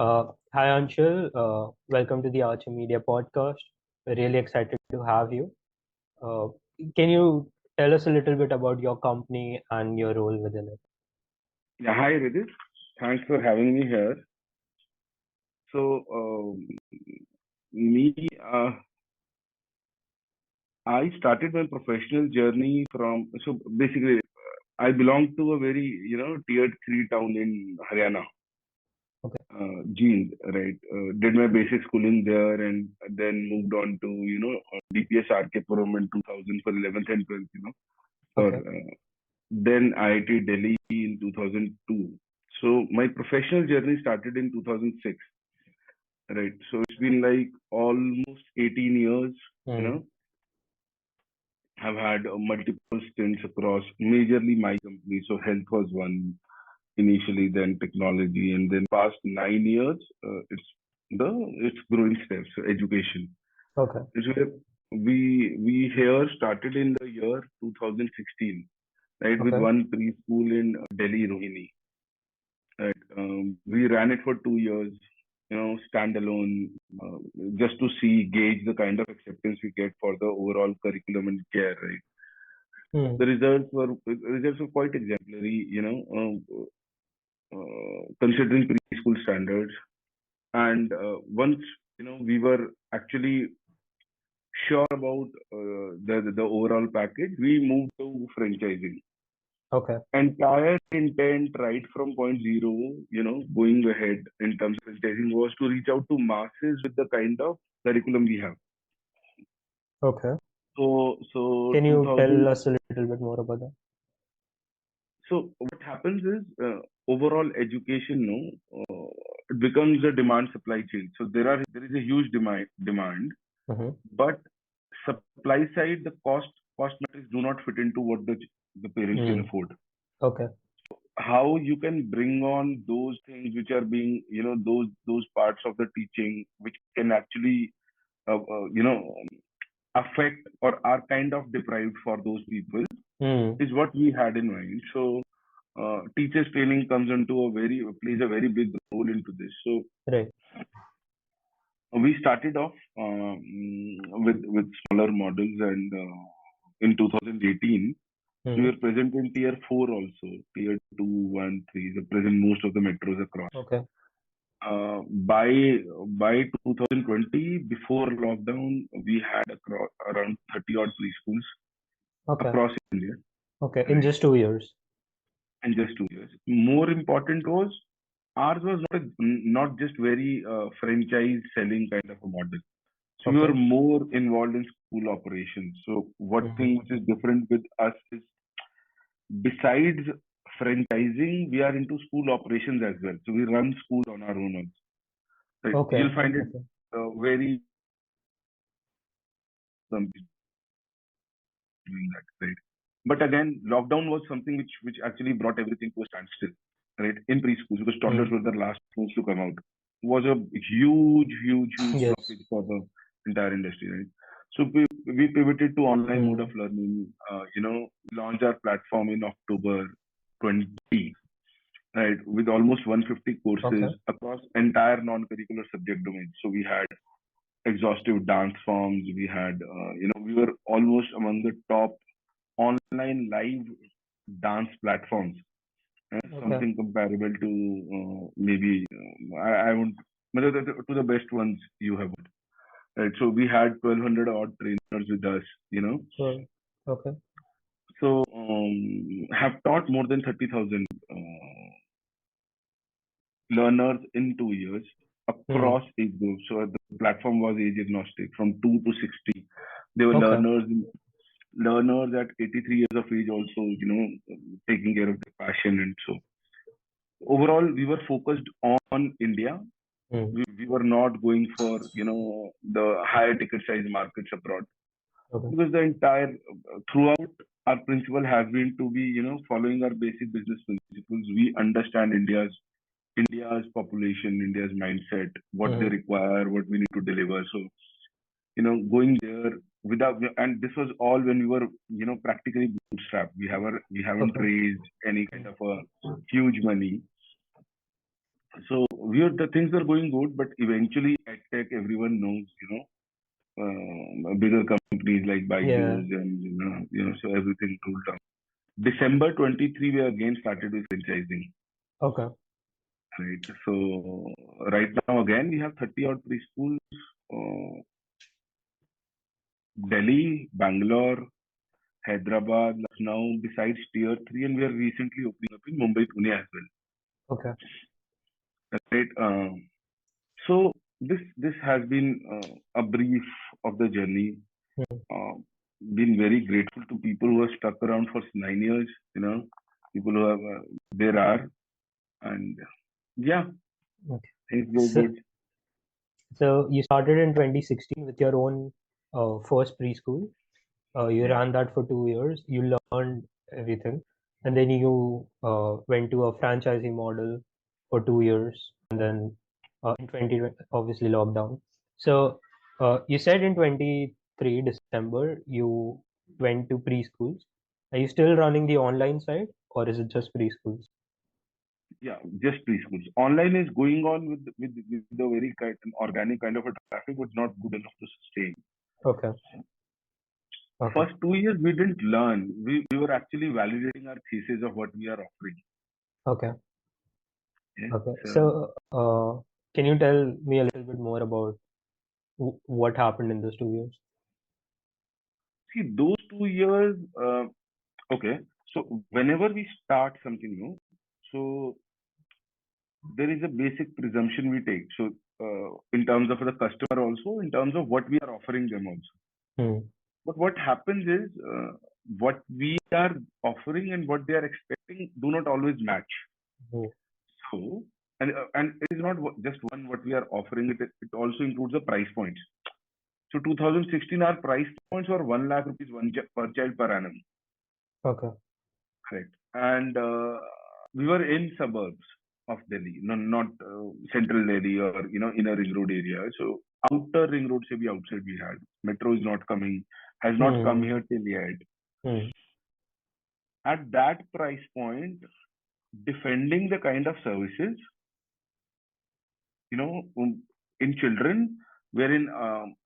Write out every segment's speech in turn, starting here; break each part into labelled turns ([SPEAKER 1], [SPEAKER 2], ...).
[SPEAKER 1] Hi Anshul, welcome to the Archer Media podcast. We're really excited to have you. Uh, can you tell us a little bit about your company and your role within it?
[SPEAKER 2] Yeah, hi Ridit. Thanks for having me here. So, me, I started my professional journey from. So basically, I belong to a very tier three town in Haryana,
[SPEAKER 1] Okay,
[SPEAKER 2] Jeend, right? Did my basic schooling there, and then moved on to DPS RK Puram in 2000 for 11th and 12th. For
[SPEAKER 1] okay,
[SPEAKER 2] then IIT Delhi in 2002. So my professional journey started in 2006. Right. So it's been like almost 18 years, you
[SPEAKER 1] mm,
[SPEAKER 2] know. I've had multiple stints across majorly my company. So health was one initially, then technology, and then past 9 years, it's growing steps. So education.
[SPEAKER 1] okay,
[SPEAKER 2] It's where we here started in the year 2016, right, with
[SPEAKER 1] okay,
[SPEAKER 2] one preschool in Delhi, Rohini. Right. We ran it for 2 years, standalone, uh, just to gauge the kind of acceptance we get for the overall curriculum and care. Right.
[SPEAKER 1] mm,
[SPEAKER 2] The results were quite exemplary. Considering preschool standards. And once we were actually sure about the overall package, we moved to franchising.
[SPEAKER 1] okay,
[SPEAKER 2] Entire intent right from point zero, going ahead in terms of franchising was to reach out to masses with the kind of curriculum we have.
[SPEAKER 1] okay.
[SPEAKER 2] So
[SPEAKER 1] Can you
[SPEAKER 2] 2000.
[SPEAKER 1] tell us a little bit more about that?
[SPEAKER 2] So what happens is overall education, no, it becomes a demand supply chain. So there is a huge demand,
[SPEAKER 1] Mm-hmm.
[SPEAKER 2] but supply side the cost matrix do not fit into what the parents can
[SPEAKER 1] Mm,
[SPEAKER 2] afford.
[SPEAKER 1] okay,
[SPEAKER 2] How you can bring on those things which are being those parts of the teaching which can actually affect or are kind of deprived for those people
[SPEAKER 1] mm,
[SPEAKER 2] is what we had in mind. So teachers training comes into a very plays a very big role into this. So
[SPEAKER 1] right,
[SPEAKER 2] we started off with smaller models, and in 2018 we
[SPEAKER 1] mm,
[SPEAKER 2] were present in tier 4 also, tier 2, 1, 3, the present most of the metros across.
[SPEAKER 1] okay,
[SPEAKER 2] By 2020, before lockdown, we had around 30 odd preschools
[SPEAKER 1] okay,
[SPEAKER 2] across India,
[SPEAKER 1] okay. In
[SPEAKER 2] right?
[SPEAKER 1] just 2 years.
[SPEAKER 2] In just 2 years. More important was ours was not just very franchise selling kind of a model. So we were
[SPEAKER 1] Okay.
[SPEAKER 2] more involved in school operations. So what
[SPEAKER 1] Mm-hmm.
[SPEAKER 2] thing which is different with us is besides franchising, we are into school operations as well. So we run schools on our own also. Right?
[SPEAKER 1] Okay,
[SPEAKER 2] You'll find it
[SPEAKER 1] okay,
[SPEAKER 2] very companies doing that, right? But again, lockdown was something which actually brought everything to a standstill, right? In preschools, because toddlers
[SPEAKER 1] mm,
[SPEAKER 2] were the last ones to come out, was a huge
[SPEAKER 1] yes,
[SPEAKER 2] blockage for the entire industry, right? So we pivoted to online mode of
[SPEAKER 1] mm,
[SPEAKER 2] learning. Launched our platform in October 20, right, with almost 150
[SPEAKER 1] okay,
[SPEAKER 2] courses across entire non-curricular subject domains. So we had exhaustive dance forms. We had, we were almost among the top online live dance platforms,
[SPEAKER 1] okay,
[SPEAKER 2] something comparable to maybe I won't to the best ones you have. Right, so we had 1,200 odd trainers with us,
[SPEAKER 1] well, okay,
[SPEAKER 2] so have taught more than 30,000 learners in 2 years
[SPEAKER 1] mm,
[SPEAKER 2] across age groups. So the platform was age agnostic from 2 to 60. There were
[SPEAKER 1] okay,
[SPEAKER 2] learners at 83 years of age also, taking care of their passion. And so overall, we were focused on India.
[SPEAKER 1] mm,
[SPEAKER 2] We were not going for, the higher ticket size markets abroad,
[SPEAKER 1] okay,
[SPEAKER 2] because the entire, throughout, our principle has been to be, following our basic business principles. We understand India's population, India's mindset, what they
[SPEAKER 1] mm,
[SPEAKER 2] require, what we need to deliver. So, going there without, and this was all when we were, practically bootstrapped. We haven't
[SPEAKER 1] okay,
[SPEAKER 2] raised any kind
[SPEAKER 1] mm,
[SPEAKER 2] of a huge money. So the things are going good, but eventually at tech, everyone knows, bigger companies like
[SPEAKER 1] Yeah.
[SPEAKER 2] Byju's and, so everything cooled down. December 23, we again started with franchising,
[SPEAKER 1] Okay.
[SPEAKER 2] right? So right now, again, we have 30 odd preschools, uh, Delhi, Bangalore, Hyderabad, Lucknow, besides tier 3, and we are recently opening up in Mumbai, Pune as well,
[SPEAKER 1] Okay.
[SPEAKER 2] right? So this has been a brief of the journey.
[SPEAKER 1] Hmm.
[SPEAKER 2] Uh, been very grateful to people who have stuck around for 9 years. People who have there are, and yeah,
[SPEAKER 1] Okay.
[SPEAKER 2] things go
[SPEAKER 1] So,
[SPEAKER 2] good.
[SPEAKER 1] so you started in 2016 with your own first preschool. You
[SPEAKER 2] Yeah,
[SPEAKER 1] ran that for 2 years. You learned everything, and then you went to a franchising model for 2 years, and then in 2020, obviously lockdown. So you said in 23 December you went to preschools. Are you still running the online side, or is it just preschools?
[SPEAKER 2] yeah, just preschools. Online is going on with the very kind organic kind of a traffic, but not good enough to sustain.
[SPEAKER 1] Okay. Okay.
[SPEAKER 2] First 2 years we didn't learn. We were actually validating our thesis of what we are offering.
[SPEAKER 1] Okay.
[SPEAKER 2] Yeah.
[SPEAKER 1] Okay.
[SPEAKER 2] So
[SPEAKER 1] So can you tell me a little bit more about what happened in those 2 years?
[SPEAKER 2] see those 2 years. Okay. So whenever we start something new, so there is a basic presumption we take. So in terms of the customer also, in terms of what we are offering them also.
[SPEAKER 1] Hmm.
[SPEAKER 2] But what happens is what we are offering and what they are expecting do not always match.
[SPEAKER 1] Hmm.
[SPEAKER 2] So and it is not just one what we are offering. It also includes the price points. So 2016 our price points were 1 lakh rupees per child per annum.
[SPEAKER 1] Okay.
[SPEAKER 2] Correct. And we were in suburbs of Delhi, no, not central Delhi or inner ring road area. So outer ring road se bhi outside we had. Metro is not coming, has not come
[SPEAKER 1] Hmm.
[SPEAKER 2] here till yet.
[SPEAKER 1] Hmm.
[SPEAKER 2] At that price point, defending the kind of services, you know, in children, wherein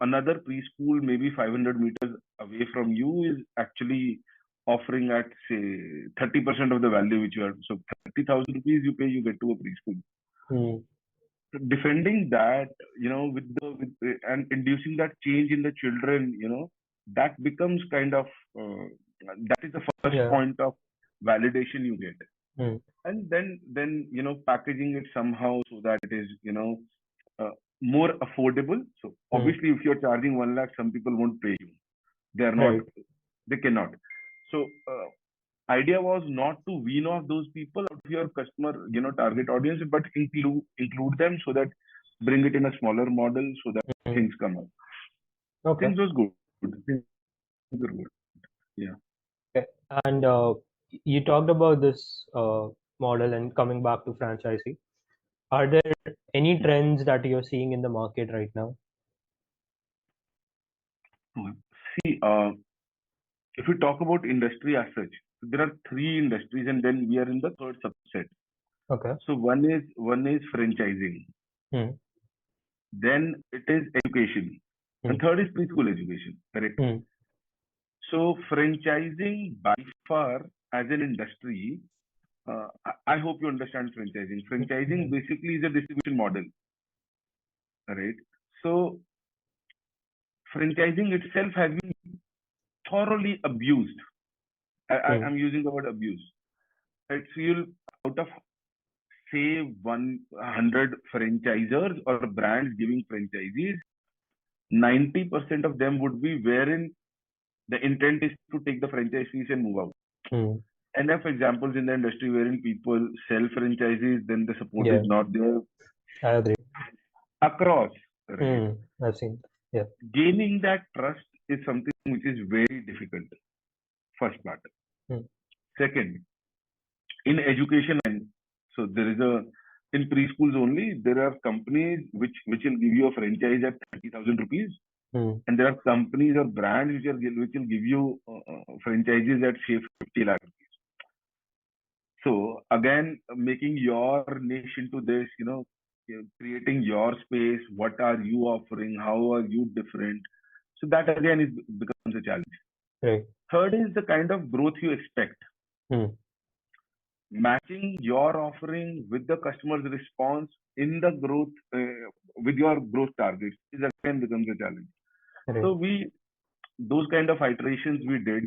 [SPEAKER 2] another preschool maybe 500 meters away from you is actually offering at say 30% of the value which you are. So 30,000 rupees you pay, you get to a preschool.
[SPEAKER 1] Hmm.
[SPEAKER 2] So defending that, and inducing that change in the children, that becomes kind of that is the first
[SPEAKER 1] Yeah.
[SPEAKER 2] point of validation you get.
[SPEAKER 1] Hmm.
[SPEAKER 2] And then packaging it somehow so that it is uh, more affordable. So
[SPEAKER 1] Hmm.
[SPEAKER 2] obviously, if you're charging 1 lakh, some people won't pay you. They are not.
[SPEAKER 1] Right.
[SPEAKER 2] They cannot. So idea was not to wean off those people out of your customer, target audience, but include them so that bring it in a smaller model so that
[SPEAKER 1] Hmm.
[SPEAKER 2] things come up.
[SPEAKER 1] Okay.
[SPEAKER 2] Things was good. Things were good. Yeah.
[SPEAKER 1] Okay. And you talked about this model and coming back to franchising. Are there any trends that you're seeing in the market right now?
[SPEAKER 2] See, if we talk about industry as such, there are three industries, and then we are in the third subset.
[SPEAKER 1] Okay.
[SPEAKER 2] So one is franchising,
[SPEAKER 1] Hmm.
[SPEAKER 2] then it is education,
[SPEAKER 1] Hmm.
[SPEAKER 2] and third is preschool education. Correct.
[SPEAKER 1] Hmm.
[SPEAKER 2] So franchising by far as an industry, I hope you understand franchising. Franchising
[SPEAKER 1] Hmm.
[SPEAKER 2] basically is a distribution model, right? So franchising itself has been thoroughly abused.
[SPEAKER 1] Hmm.
[SPEAKER 2] I'm using the word abuse. Right? So you'll out of say 100 franchisors or brands giving franchisees, 90% of them would be wherein the intent is to take the franchise fees and move out.
[SPEAKER 1] Hmm.
[SPEAKER 2] Enough examples in the industry wherein people sell franchises, then the support is
[SPEAKER 1] Yeah,
[SPEAKER 2] not there
[SPEAKER 1] I agree.
[SPEAKER 2] across, right?
[SPEAKER 1] Hmm. I've seen that. Yeah.
[SPEAKER 2] Gaining that trust is something which is very difficult. First part.
[SPEAKER 1] Hmm.
[SPEAKER 2] Second, in education, so there is a in preschools only there are companies which will give you a franchise at 30,000 rupees,
[SPEAKER 1] Hmm.
[SPEAKER 2] and there are companies or brands which will give you franchises at say 50 lakh. So again, making your niche into this, creating your space. What are you offering? How are you different? So that again is becomes a challenge.
[SPEAKER 1] Right.
[SPEAKER 2] Third is the kind of growth you expect.
[SPEAKER 1] Hmm.
[SPEAKER 2] Matching your offering with the customer's response in the growth with your growth targets is again becomes a challenge.
[SPEAKER 1] Right.
[SPEAKER 2] So we those kind of iterations we did,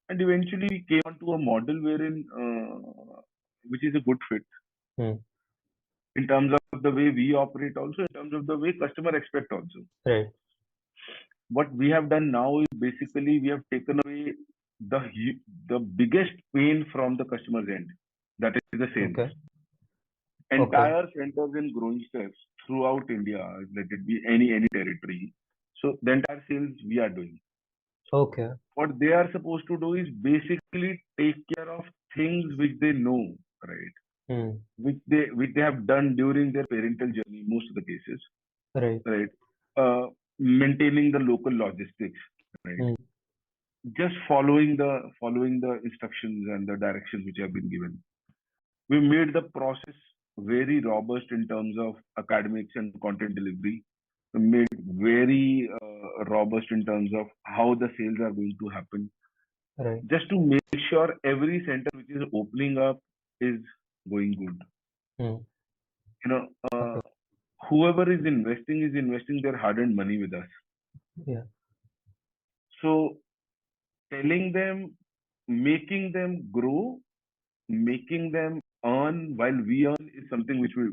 [SPEAKER 2] and eventually we came onto a model wherein which is a good fit
[SPEAKER 1] Hmm.
[SPEAKER 2] in terms of the way we operate, also in terms of the way customer expect also.
[SPEAKER 1] Right.
[SPEAKER 2] What we have done now is basically we have taken away the biggest pain from the customer's end, that is the sales.
[SPEAKER 1] Okay. Okay.
[SPEAKER 2] Entire centers in growing steps throughout India, let it be any territory. So the entire sales we are doing.
[SPEAKER 1] Okay.
[SPEAKER 2] What they are supposed to do is basically take care of things which they know, right?
[SPEAKER 1] Hmm.
[SPEAKER 2] Which they have done during their parental journey, most of the cases,
[SPEAKER 1] Right.
[SPEAKER 2] right? Maintaining the local logistics, right?
[SPEAKER 1] Hmm.
[SPEAKER 2] Just following the instructions and the directions which have been given. We made the process very robust in terms of academics and content delivery. We made very robust in terms of how the sales are going to happen,
[SPEAKER 1] Right.
[SPEAKER 2] just to make sure every center which is opening up is going good.
[SPEAKER 1] Hmm.
[SPEAKER 2] You know,
[SPEAKER 1] Okay.
[SPEAKER 2] whoever is investing their hard-earned money with us.
[SPEAKER 1] Yeah.
[SPEAKER 2] So telling them, making them grow, making them earn while we earn is something which we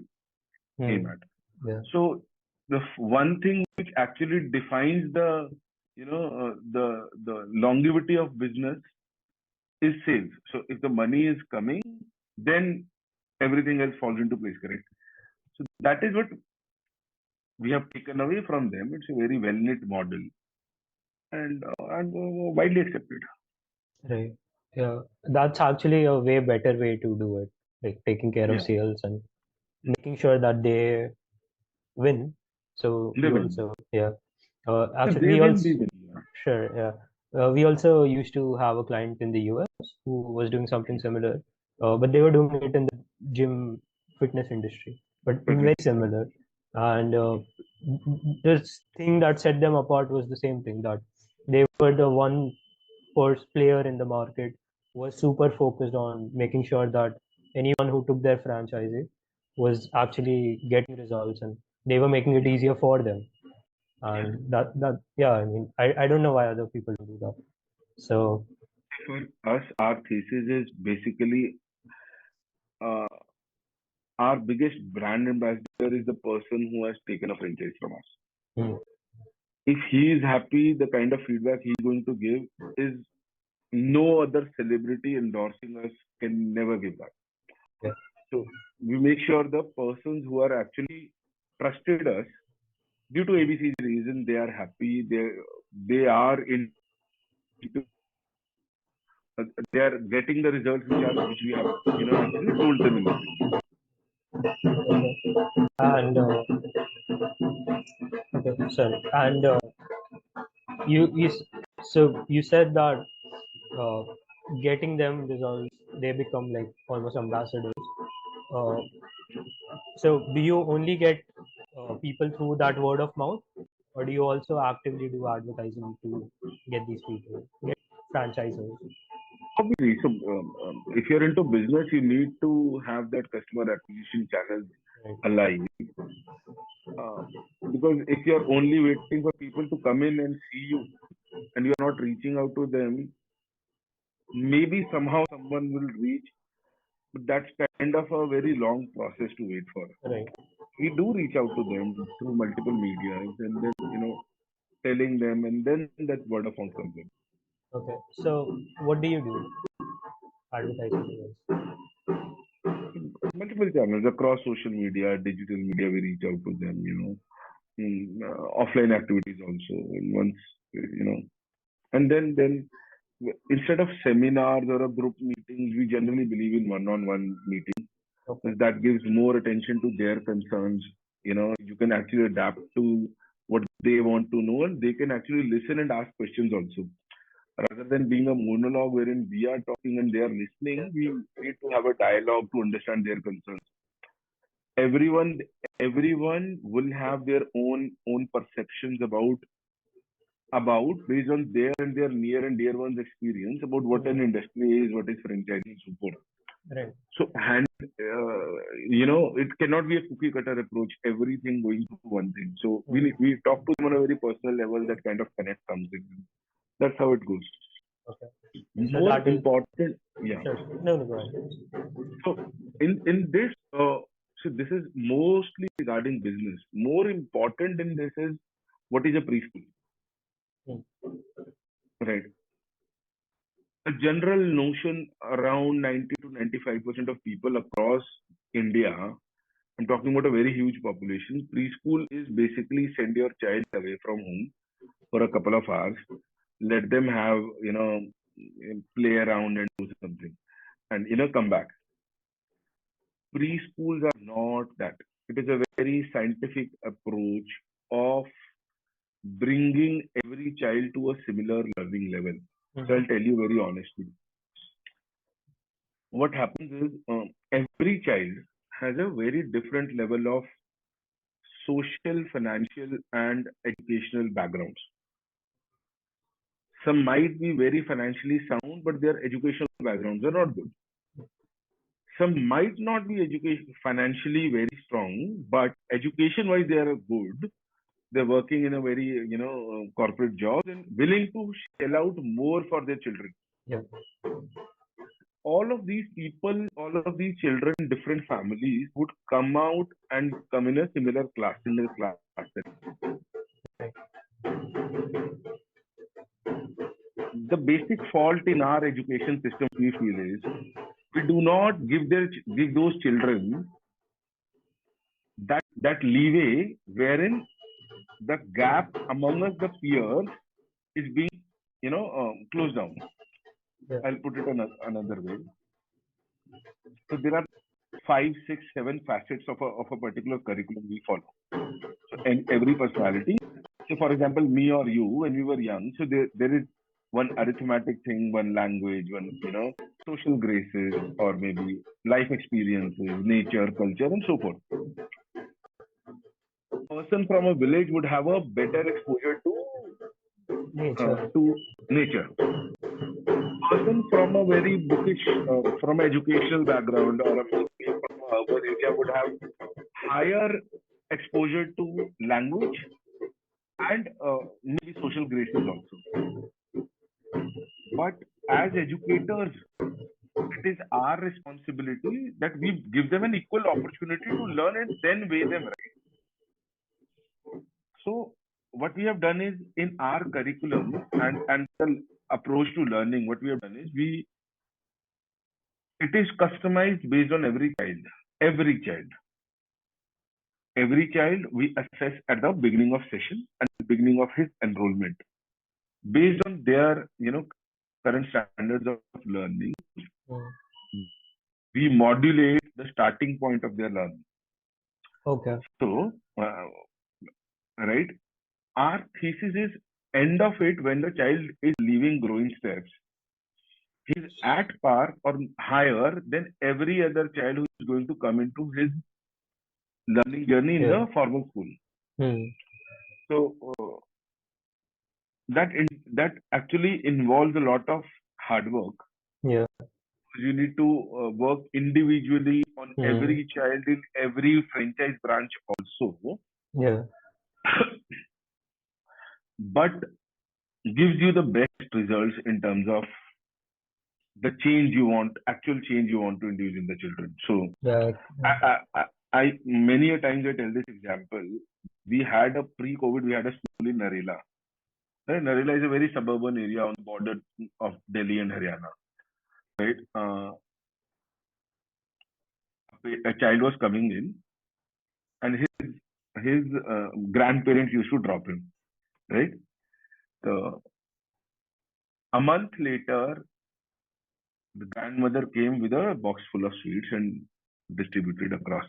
[SPEAKER 2] aim
[SPEAKER 1] Hmm.
[SPEAKER 2] at.
[SPEAKER 1] Yeah.
[SPEAKER 2] So the one thing which actually defines the longevity of business is sales. So if the money is coming, then everything else falls into place, correct? So that is what we have taken away from them. It's a very well knit model and widely accepted.
[SPEAKER 1] Right. Yeah. That's actually a way better way to do it. Like taking care of
[SPEAKER 2] Yeah,
[SPEAKER 1] sales and making sure that they win. So
[SPEAKER 2] they
[SPEAKER 1] you
[SPEAKER 2] will.
[SPEAKER 1] also, yeah.
[SPEAKER 2] So
[SPEAKER 1] Actually,
[SPEAKER 2] they
[SPEAKER 1] we
[SPEAKER 2] will
[SPEAKER 1] also,
[SPEAKER 2] be will. Yeah.
[SPEAKER 1] sure, yeah. We also used to have a client in the US who was doing something similar, but they were doing it in the gym fitness industry, but very
[SPEAKER 2] Definitely.
[SPEAKER 1] similar. And this thing that set them apart was the same thing, that they were the one first player in the market who was super focused on making sure that anyone who took their franchise was actually getting results, and they were making it easier for them. And that yeah, I mean, I don't know why other people do that. So
[SPEAKER 2] For us, our thesis is basically uh, our biggest brand ambassador is the person who has taken a franchise from us.
[SPEAKER 1] mm,
[SPEAKER 2] If he is happy, the kind of feedback he's going to give is no other celebrity endorsing us can never give that.
[SPEAKER 1] yeah,
[SPEAKER 2] So we make sure the persons who are actually trusted us due to ABC reason, they are happy. They are into they are getting the results which we have actually told them in the beginning.
[SPEAKER 1] okay. And okay, sorry. And so you said that uh, getting them results, they become like almost ambassadors. Uh, so do you only get people through that word of mouth, or do you also actively do advertising to get these people, get franchisers?
[SPEAKER 2] Obviously, so if you're into business, you need to have that customer acquisition channel
[SPEAKER 1] Right.
[SPEAKER 2] alive. Uh, because if you're only waiting for people to come in and see you and you're not reaching out to them, maybe somehow someone will reach, but that's kind of a very long process to wait for.
[SPEAKER 1] Right.
[SPEAKER 2] We do reach out to them through multiple medias and then, telling them, and then that word of mouth comes in.
[SPEAKER 1] Okay. So what do you do advertising wise?
[SPEAKER 2] Multiple channels across social media, digital media, we reach out to them, offline activities also. And once, you know, and then instead of seminars or a group meetings, we generally believe in one-on-one meetings.
[SPEAKER 1] Okay.
[SPEAKER 2] That gives more attention to their concerns. You can actually adapt to what they want to know, and they can actually listen and ask questions also. Rather than being a monologue wherein we are talking and they are listening, we need to have a dialogue to understand their concerns. Everyone, everyone will have their own perceptions about based on their near and dear one's experience about what an industry is, what is franchising, and so forth.
[SPEAKER 1] Right.
[SPEAKER 2] So, it cannot be a cookie cutter approach. Everything going to one thing. So we talk to them on a very personal level. That kind of connect comes in. That's how it goes.
[SPEAKER 1] Okay. So
[SPEAKER 2] More
[SPEAKER 1] that is
[SPEAKER 2] important, yeah.
[SPEAKER 1] sure. No, go ahead.
[SPEAKER 2] So in this, so this is mostly regarding business. More important in this is what is a preschool,
[SPEAKER 1] Hmm.
[SPEAKER 2] right? A general notion around 90 to 95% of people across India, I'm talking about a very huge population. Preschool is basically send your child away from home for a couple of hours, let them have, play around and do something, and come back. Preschools are not that. It is a very scientific approach of bringing every child to a similar learning level. So I'll tell you very honestly. What happens is every child has a very different level of social, financial, and educational backgrounds. Some might be very financially sound, but their educational backgrounds are not good. Some might not be financially very strong, but education-wise they are good. They're working in a very corporate job and willing to shell out more for their children.
[SPEAKER 1] Yeah.
[SPEAKER 2] All of these people, all of these children, different families would come out and come in a similar class. The basic fault in our education system we feel is we do not give those children that leeway wherein the gap among us, the peers, is being closed down.
[SPEAKER 1] Yeah.
[SPEAKER 2] I'll put it another way. So there are 5, 6, 7 facets of a particular curriculum we follow. So and every personality. So for example, me or you, when we were young, so there is one arithmetic thing, one language, one social graces, or maybe life experiences, nature, culture, and so forth. A person from a village would have a better exposure
[SPEAKER 1] Nature.
[SPEAKER 2] to nature. Person from a very bookish, from educational background or from an urban area would have higher exposure to language and maybe social graces also. But as educators, it is our responsibility that we give them an equal opportunity to learn and then weigh them right. So what we have done is in our curriculum and the approach to learning, what we have done is it is customized based on every child. Every child. Every child we assess at the beginning of session and the beginning of his enrollment. Based on their, current standards of learning, we modulate the starting point of their learning.
[SPEAKER 1] Okay.
[SPEAKER 2] So, right, our thesis is end of it when the child is leaving growing steps. He's at par or higher than every other child who is going to come into his learning journey in the formal school. So that actually involves a lot of hard work.
[SPEAKER 1] Yeah.
[SPEAKER 2] You need to work individually on every child in every franchise branch also.
[SPEAKER 1] Yeah.
[SPEAKER 2] But gives you the best results in terms of the actual change you want to induce in the children. So,
[SPEAKER 1] Yeah.
[SPEAKER 2] I many a times I tell this example. We had we had a school in Narela. Narela is a very suburban area on the border of Delhi and Haryana. Right? A child was coming in, and his grandparents used to drop him. Right? So, a month later, the grandmother came with a box full of sweets and distributed across.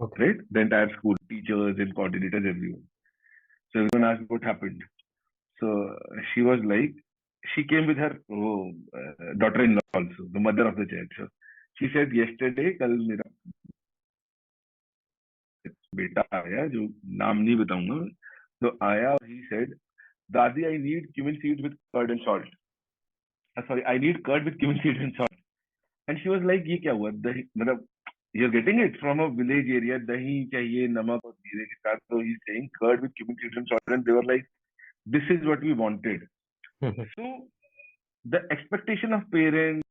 [SPEAKER 1] Okay.
[SPEAKER 2] Right? The entire school, teachers and coordinators, everyone. So everyone asked what happened. So she was like, she came with her daughter-in-law also, the mother of the child. So she said yesterday, कल मेरा बेटा आया जो नाम नहीं बताऊंगा तो आया और he said, दादी I need cumin seeds with curd and salt. Sorry, I need curd with cumin seeds and salt. And she was like, ये क्या हुआ दही मतलब you're getting it from a village area दही चाहिए नमक और जीरे के साथ so he's saying curd with cumin seeds and salt and they were like this is what we wanted. So the expectation of parents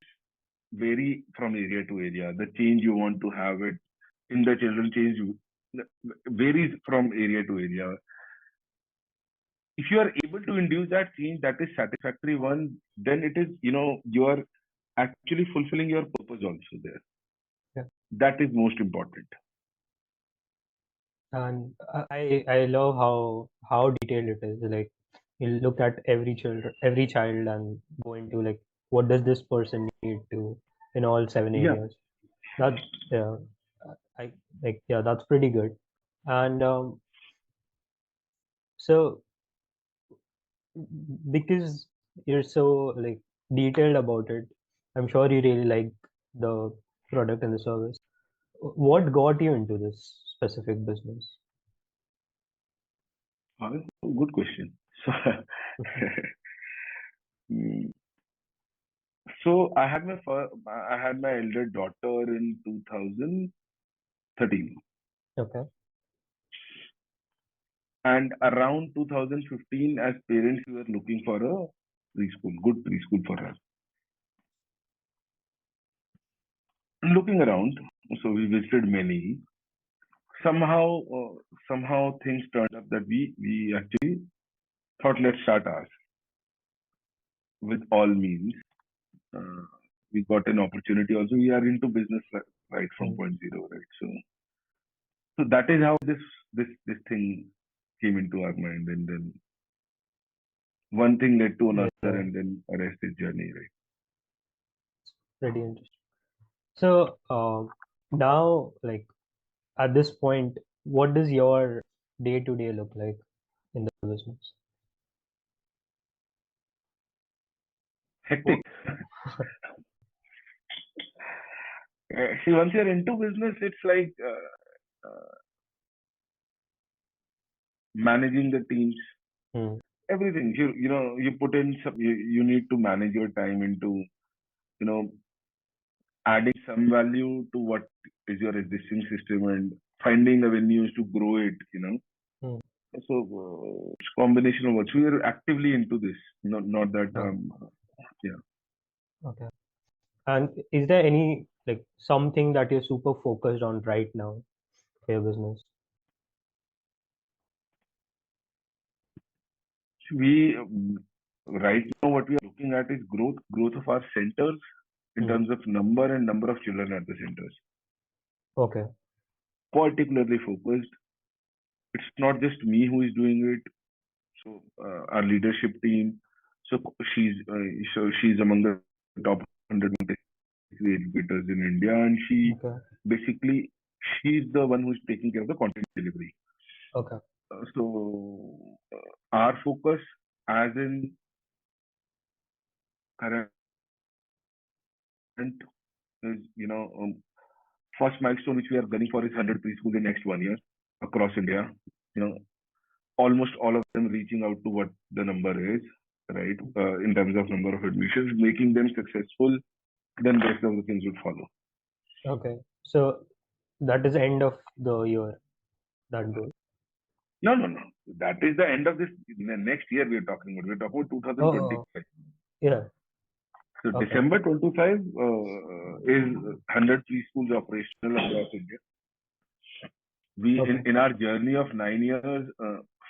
[SPEAKER 2] vary from area to area. The change you want to have it in the children change varies from area to area. If you are able to induce that change that is satisfactory one, then it is, you are actually fulfilling your purpose also there.
[SPEAKER 1] Yeah.
[SPEAKER 2] That is most important.
[SPEAKER 1] And I love how detailed it is. Like you look at every child and go into like what does this person need to in all seven
[SPEAKER 2] Yeah.
[SPEAKER 1] areas. That yeah, I like yeah, that's pretty good. And so because you're so like detailed about it, I'm sure you really like the product and the service. What got you into this specific business?
[SPEAKER 2] Good question. So, mm, so I had my elder daughter in 2013,
[SPEAKER 1] Okay.
[SPEAKER 2] and around 2015, as parents, we were looking for a preschool, good preschool for her. Looking around, so we visited many. Somehow, somehow things turned up that we actually thought let's start ours with all means. Uh, we got an opportunity. Also, we are into business right from
[SPEAKER 1] Mm.
[SPEAKER 2] point zero, right? So that is how this thing came into our mind, and then one thing led to another,
[SPEAKER 1] Yeah,
[SPEAKER 2] and then a rest is journey, right?
[SPEAKER 1] pretty interesting. So now, like at this point, what does your day to day look like in the business?
[SPEAKER 2] Hectic.
[SPEAKER 1] What?
[SPEAKER 2] See, once you're into business, it's like managing the teams,
[SPEAKER 1] Hmm.
[SPEAKER 2] everything. You put in some. You need to manage your time into you know adding some value to what is your existing system and finding avenues to grow it.
[SPEAKER 1] Hmm.
[SPEAKER 2] So it's combination of what. So we are actively into this. Not that.
[SPEAKER 1] Yeah.
[SPEAKER 2] Yeah.
[SPEAKER 1] Okay. And is there any like something that you're super focused on right now for your business?
[SPEAKER 2] We right now what we are looking at is growth of our centers in
[SPEAKER 1] Hmm.
[SPEAKER 2] terms of number of children at the centers.
[SPEAKER 1] Okay.
[SPEAKER 2] Particularly focused. It's not just me who is doing it. So our leadership team. So she's she's among the top 100 educators in India, and
[SPEAKER 1] Okay.
[SPEAKER 2] basically she's the one who's taking care of the content delivery.
[SPEAKER 1] Okay.
[SPEAKER 2] Our focus, as in current, is first milestone which we are gunning for is 100 preschools in next 1 year across India. You know, almost all of them reaching out to what the number is, right? In terms of number of admissions, making them successful, then the rest of the things would follow.
[SPEAKER 1] Okay. So that is end of the year, that goal.
[SPEAKER 2] No, no, no. That is the end of this next year we are talking about. We're talking about
[SPEAKER 1] Oh, oh,
[SPEAKER 2] 2025.
[SPEAKER 1] yeah.
[SPEAKER 2] So
[SPEAKER 1] Okay.
[SPEAKER 2] December 25 is 100 preschools operational across India. We
[SPEAKER 1] Okay.
[SPEAKER 2] in our journey of 9 years,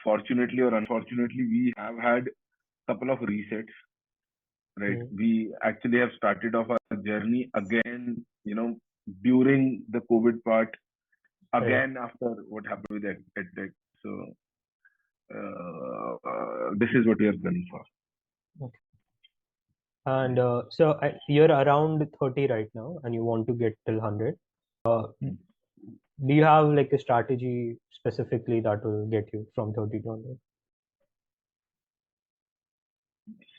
[SPEAKER 2] fortunately or unfortunately, we have had a couple of resets. Right,
[SPEAKER 1] Hmm.
[SPEAKER 2] we actually have started off our journey again. During the COVID part,
[SPEAKER 1] Right.
[SPEAKER 2] again after what happened with EdTech. So this is what we are gunning for.
[SPEAKER 1] Okay. And so you're around 30 right now, and you want to get till 100. Uh, do you have like a strategy specifically that will get you from 30 to 100?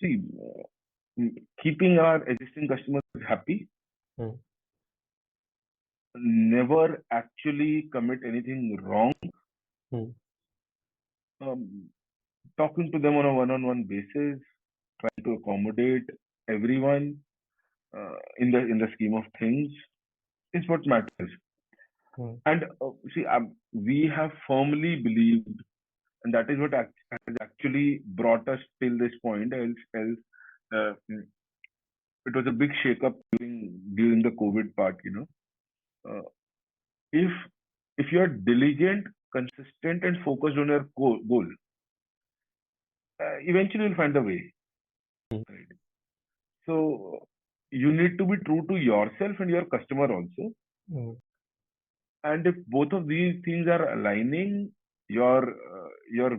[SPEAKER 2] See, keeping our existing customers happy,
[SPEAKER 1] mm,
[SPEAKER 2] never actually commit anything wrong,
[SPEAKER 1] mm,
[SPEAKER 2] um, talking to them on a one-on-one basis, trying to accommodate everyone in the scheme of things is what matters.
[SPEAKER 1] mm,
[SPEAKER 2] And see, we have firmly believed, and that is what has actually brought us till this point. Else, it was a big shake-up during the COVID part. Uh, if if you are diligent, consistent, and focused on your goal, eventually you'll find a way.
[SPEAKER 1] mm,
[SPEAKER 2] Right? So you need to be true to yourself and your customer also.
[SPEAKER 1] mm.
[SPEAKER 2] And if both of these things are aligning, your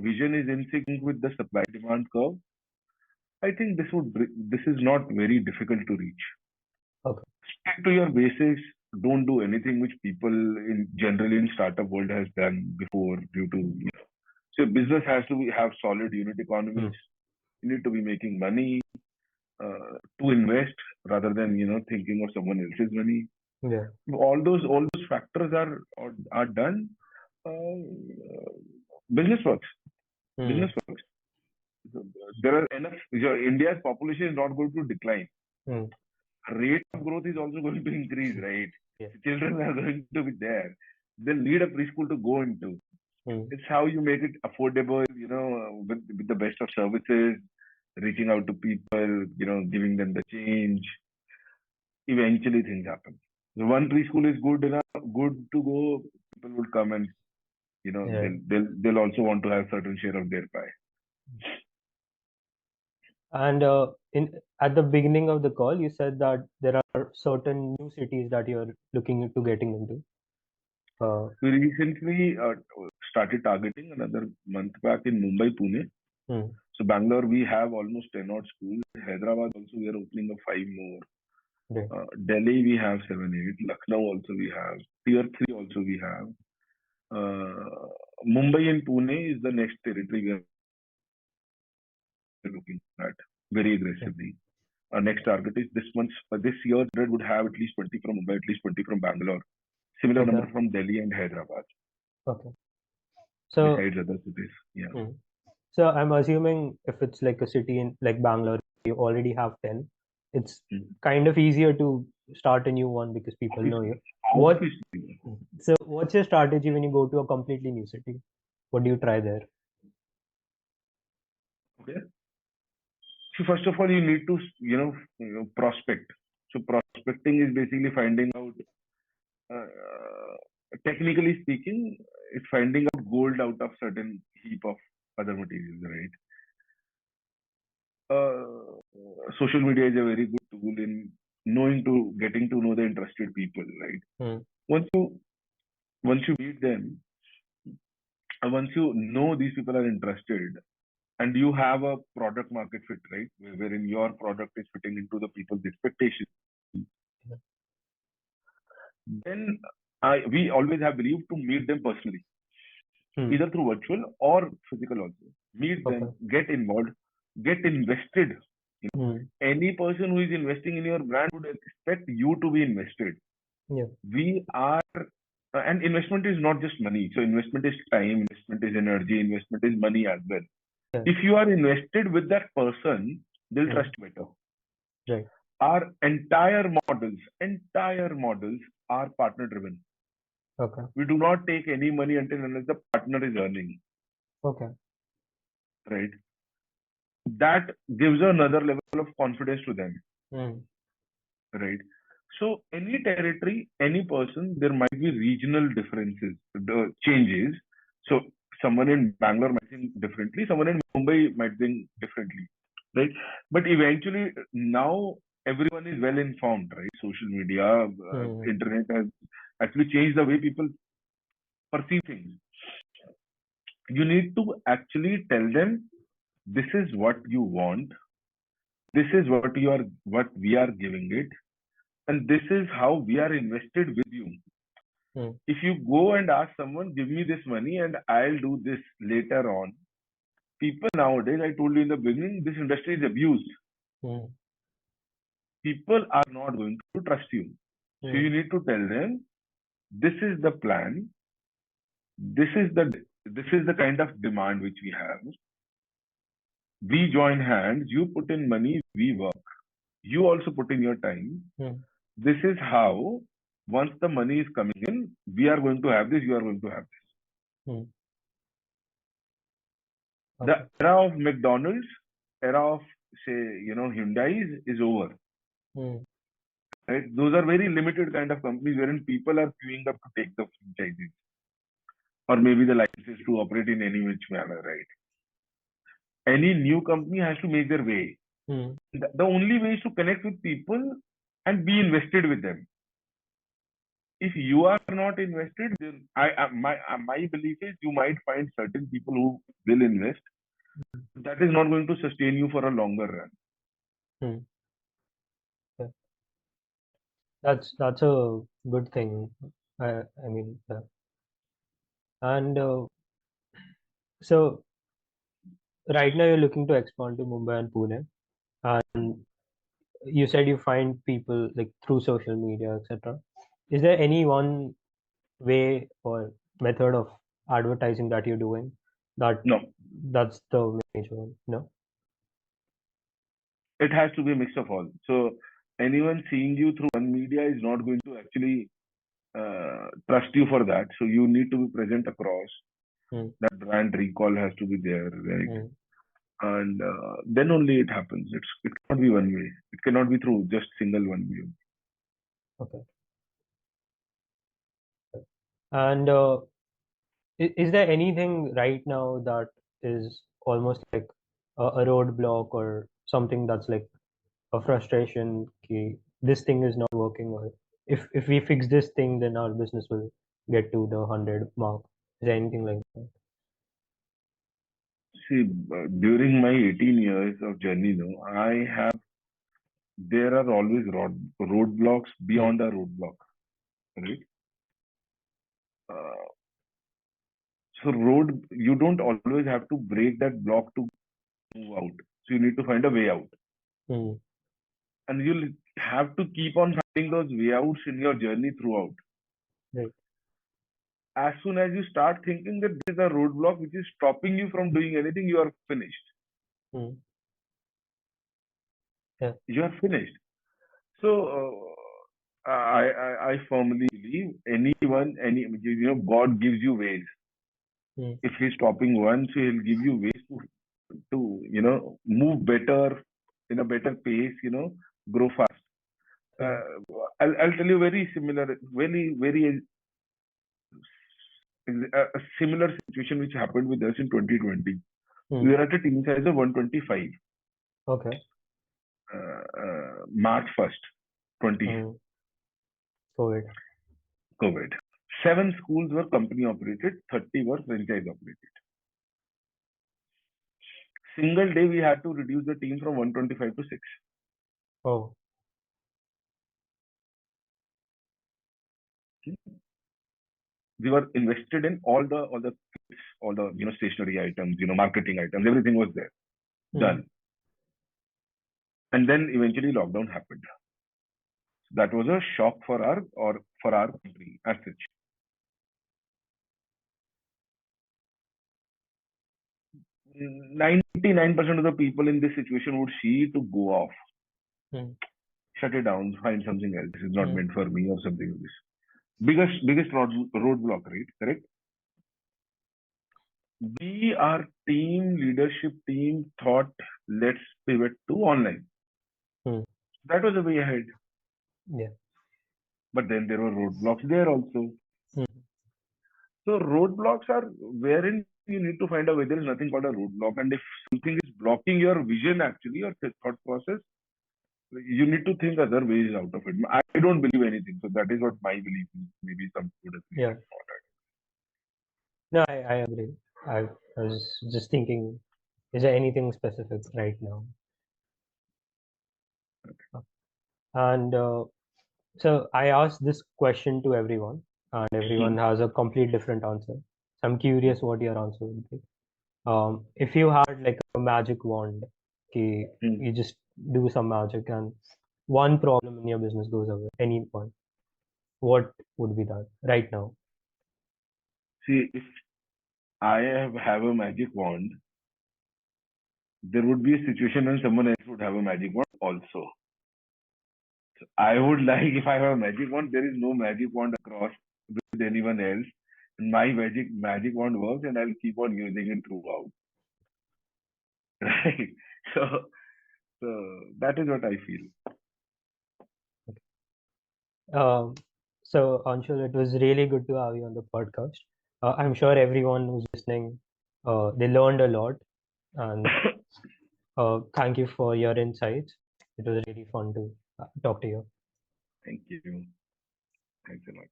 [SPEAKER 2] vision is in sync with the supply demand curve. I think this is not very difficult to reach.
[SPEAKER 1] Okay.
[SPEAKER 2] Stick to your basics. Don't do anything which people in generally in startup world has done before due to so business has to have solid unit economies.
[SPEAKER 1] Mm,
[SPEAKER 2] You need to be making money to invest rather than thinking of someone else's money.
[SPEAKER 1] yeah.
[SPEAKER 2] All those factors are done. Uh, business works.
[SPEAKER 1] Mm,
[SPEAKER 2] Business works. So, there are enough. India's population is not going to decline.
[SPEAKER 1] mm,
[SPEAKER 2] Rate of growth is also going to increase, right?
[SPEAKER 1] yeah.
[SPEAKER 2] Children are going to be there. They'll need a preschool to go into.
[SPEAKER 1] Mm,
[SPEAKER 2] It's how you make it affordable, with the best of services, reaching out to people, giving them the change. Eventually, things happen. So one preschool is good enough, good to go. People would come and
[SPEAKER 1] yeah.
[SPEAKER 2] they'll also want to have certain share of their pie.
[SPEAKER 1] And in at the beginning of the call, you said that there are certain new cities that you're looking into getting into.
[SPEAKER 2] We recently started targeting another month back in Mumbai, Pune.
[SPEAKER 1] Mm,
[SPEAKER 2] So Bangalore, we have almost 10 odd schools. Hyderabad also, we are opening up 5 more.
[SPEAKER 1] yeah.
[SPEAKER 2] Delhi, we have 7, 8. Lucknow also we have. Tier 3 also we have. Mumbai and Pune is the next territory we are looking at very
[SPEAKER 1] Yeah.
[SPEAKER 2] aggressively. Our next target is this year, 100 would have at least 20 from Mumbai, at least 20 from Bangalore. Similar
[SPEAKER 1] Okay.
[SPEAKER 2] number from Delhi and Hyderabad,
[SPEAKER 1] Okay. So,
[SPEAKER 2] besides other cities. Yeah.
[SPEAKER 1] mm, so I'm assuming if it's like a city in like Bangalore, you already have 10, it's
[SPEAKER 2] Mm.
[SPEAKER 1] kind of easier to start a new one because people know
[SPEAKER 2] Obviously.
[SPEAKER 1] you. What,
[SPEAKER 2] Obviously.
[SPEAKER 1] so what's your strategy when you go to a completely new city? What do you try there?
[SPEAKER 2] Okay. So first of all, you need to, prospect. So prospecting is basically finding out, technically speaking, it's finding out gold out of certain heap of other materials, right? Social media is a very good tool in getting to know the interested people, right?
[SPEAKER 1] Mm,
[SPEAKER 2] Once you once you meet them, once you know these people are interested, and you have a product market fit, right? Wherein your product is fitting into the people's expectations,
[SPEAKER 1] yeah.
[SPEAKER 2] then we always have believed to meet them personally,
[SPEAKER 1] Mm,
[SPEAKER 2] either through virtual or physical also. Meet
[SPEAKER 1] okay.
[SPEAKER 2] them, get involved, get invested.
[SPEAKER 1] Mm,
[SPEAKER 2] Any person who is investing in your brand would expect you to be invested.
[SPEAKER 1] yeah.
[SPEAKER 2] We are, and investment is not just money. So investment is time, investment is energy, investment is money as well.
[SPEAKER 1] Yeah.
[SPEAKER 2] If you are invested with that person, they'll
[SPEAKER 1] Mm,
[SPEAKER 2] trust you better.
[SPEAKER 1] right.
[SPEAKER 2] Our entire models are partner driven.
[SPEAKER 1] Okay.
[SPEAKER 2] We do not take any money until unless the partner is earning,
[SPEAKER 1] Okay.
[SPEAKER 2] right? That gives another level of confidence to them,
[SPEAKER 1] Mm,
[SPEAKER 2] right? So any territory, any person, there might be regional differences, the changes. So someone in Bangalore might think differently, someone in Mumbai might think differently, right? But eventually, now everyone is well informed, right? Social media,
[SPEAKER 1] mm,
[SPEAKER 2] internet has actually changed the way people perceive things. You need to actually tell them this is what you want, this is what we are giving it, and this is how we are invested with you.
[SPEAKER 1] mm,
[SPEAKER 2] If you go and ask someone, give me this money and I'll do this later on, People nowadays, I told you in the beginning, this industry is abused.
[SPEAKER 1] Hmm.
[SPEAKER 2] People are not going to trust you. So
[SPEAKER 1] Hmm.
[SPEAKER 2] you need to tell them, this is the plan, this is the kind of demand which we have. We join hands, you put in money, we work. You also put in your time.
[SPEAKER 1] Hmm.
[SPEAKER 2] This is how, once the money is coming in, we are going to have this, you are going to have this.
[SPEAKER 1] Hmm.
[SPEAKER 2] The
[SPEAKER 1] Okay.
[SPEAKER 2] era of McDonald's, era of, say, Hyundai is over.
[SPEAKER 1] Hmm.
[SPEAKER 2] Right? Those are very limited kind of companies wherein people are queuing up to take the franchises or maybe the licenses to operate in any which manner, right? Any new company has to make their way.
[SPEAKER 1] Hmm.
[SPEAKER 2] The only way is to connect with people and be invested with them. If you are not invested, then my belief is you might find certain people who will invest. That is not going to sustain you for a longer run.
[SPEAKER 1] Hmm. Yeah. That's a good thing. I mean, and so right now you're looking to expand to Mumbai and Pune, and you said you find people like through social media, etc. Is there any one way or method of advertising that you're doing that
[SPEAKER 2] No,
[SPEAKER 1] that's the major one? No?
[SPEAKER 2] it has to be a mix of all. So anyone seeing you through one media is not going to actually trust you for that. So you need to be present across.
[SPEAKER 1] Hmm.
[SPEAKER 2] That brand recall has to be there, right?
[SPEAKER 1] Hmm.
[SPEAKER 2] And then only it happens. It cannot be one way. It cannot be through just single one way.
[SPEAKER 1] Okay. And is there anything right now that is almost like a roadblock or something that's like a frustration? Ki, this thing is not working, or if we fix this thing, then our business will get to the 100 mark. Is there anything like that?
[SPEAKER 2] See, during my 18 years of journey, no, there are always roadblocks
[SPEAKER 1] Hmm.
[SPEAKER 2] beyond a roadblock, right? Uh, you don't always have to break that block to move out. So you need to find a way out.
[SPEAKER 1] Hmm.
[SPEAKER 2] And you'll have to keep on finding those way outs in your journey throughout.
[SPEAKER 1] Right.
[SPEAKER 2] As soon as you start thinking that there is a roadblock which is stopping you from doing anything, you are finished.
[SPEAKER 1] Hmm. Yeah.
[SPEAKER 2] You are finished. So I firmly believe God gives you ways.
[SPEAKER 1] Hmm.
[SPEAKER 2] If He's stopping once, He'll give you ways to move better, in a better pace, grow fast.
[SPEAKER 1] Yeah.
[SPEAKER 2] Uh, I'll tell you very similar, very a similar situation which happened with us in 2020. We
[SPEAKER 1] Hmm.
[SPEAKER 2] were at a team size of 125,
[SPEAKER 1] Okay.
[SPEAKER 2] March 1st, 20
[SPEAKER 1] Hmm. COVID.
[SPEAKER 2] COVID. Seven schools were company operated, 30 were franchise operated. Single day we had to reduce the team from 125 to 6.
[SPEAKER 1] Oh.
[SPEAKER 2] We were invested in all the kits, all the stationery items, marketing items, everything was there,
[SPEAKER 1] Hmm.
[SPEAKER 2] done. And then eventually lockdown happened. That was a shock for our company as such. 99% of the people in this situation would see to go off,
[SPEAKER 1] Hmm.
[SPEAKER 2] shut it down, find something else. This is not
[SPEAKER 1] Hmm.
[SPEAKER 2] meant for me or something like this. Biggest roadblock, right? Correct. Our team leadership team thought, let's pivot to online.
[SPEAKER 1] Hmm.
[SPEAKER 2] That was the way ahead.
[SPEAKER 1] Yeah.
[SPEAKER 2] But then there were roadblocks there also.
[SPEAKER 1] Hmm.
[SPEAKER 2] So roadblocks are wherein you need to find a way. There is nothing called a roadblock. And if something is blocking your vision, actually, your thought process, you need to think other ways out of it. I don't believe anything. So that is what my belief is. Maybe some would agree
[SPEAKER 1] Yeah.
[SPEAKER 2] with that.
[SPEAKER 1] No, I agree. I was just thinking, is there anything specific right now? And so I asked this question to everyone, and everyone has a complete different answer. So I'm curious what your answer would be. If you had like a magic wand, okay,
[SPEAKER 2] Hmm.
[SPEAKER 1] you just do some magic and one problem in your business goes away, any one, what would be that right now?
[SPEAKER 2] See, if have a magic wand, there would be a situation when someone else would have a magic wand also. I would like, if I have a magic wand, there is no magic wand across with anyone else. And my magic wand works, and I'll keep on using it throughout. Right. So so that is what I feel.
[SPEAKER 1] Um, so Anshul, it was really good to have you on the podcast. I'm sure everyone who's listening, they learned a lot, and thank you for your insights. It was really fun to talk to you.
[SPEAKER 2] Thank you. Thanks a lot.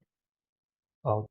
[SPEAKER 1] Uh,